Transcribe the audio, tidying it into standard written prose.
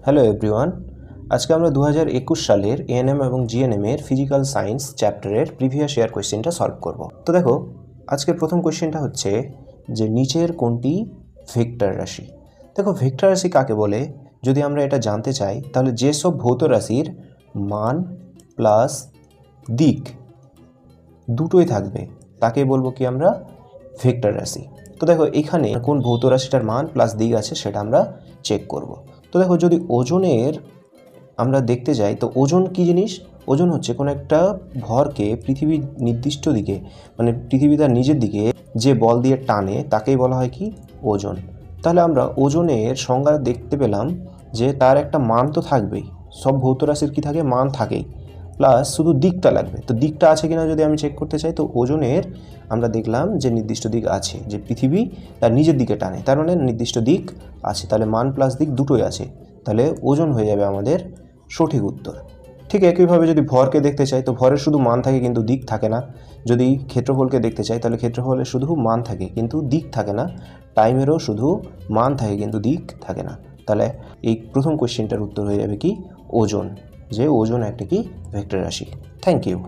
Hello everyone, আজকে আমরা 2021 সালের এএনএম এবং জিএনএম এর ফিজিক্যাল সায়েন্স চ্যাপ্টারের প্রিভিয়াস ইয়ার কোয়েশ্চেনটা সলভ করব। তো দেখো, আজকের প্রথম কোয়েশ্চেনটা হচ্ছে যে নিচের কোনটি ভেক্টর রাশি। দেখো, ভেক্টর রাশি কাকে বলে যদি আমরা এটা জানতে চাই, তাহলে যেসব ভৌত রাশির মান প্লাস দিক দুটোই থাকবে তাকে বলবো কি আমরা ভেক্টর রাশি। তো দেখো, এখানে কোন ভৌত রাশিটার মান প্লাস দিক আছে সেটা আমরা চেক করব। তো দেখো, যদি ওজনের আমরা দেখতে যাই, তো ওজন কি জিনিস? ওজন হচ্ছে কোনো একটা ভরকে পৃথিবীর নির্দিষ্ট দিকে, মানে পৃথিবী তার নিজের দিকে যে বল দিয়ে টানে তাকেই বলা হয় কি ওজন। তাহলে আমরা ওজনের সংজ্ঞা দেখতে পেলাম যে তার একটা মান তো থাকবেই, সব ভৌত রাশির কি থাকে, মান থাকেই, প্লাস শুধু দিকটা লাগবে। তো দিকটা আছে কিনা যদি আমি চেক করতে চাই, তো ওজনের আমরা দেখলাম যে নির্দিষ্ট দিক আছে, যে পৃথিবী তার নিজের দিকে টানে, তার মানে নির্দিষ্ট দিক আছে। তাহলে মান প্লাস দিক দুটোই আছে, তাহলে ওজন হয়ে যাবে আমাদের সঠিক উত্তর। ঠিক একইভাবে যদি ভরকে দেখতে চাই, তো ভরের শুধু মান থাকে কিন্তু দিক থাকে না। যদি ক্ষেত্রফলকে দেখতে চাই, তাহলে ক্ষেত্রফলের শুধু মান থাকে কিন্তু দিক থাকে না। টাইমেরও শুধু মান থাকে কিন্তু দিক থাকে না। তাহলে এই প্রথম কোয়েশ্চেনটার উত্তর হয়ে যাবে কি ওজন, যে ওজন একটা কি ভেক্টর রাশি। Thank you.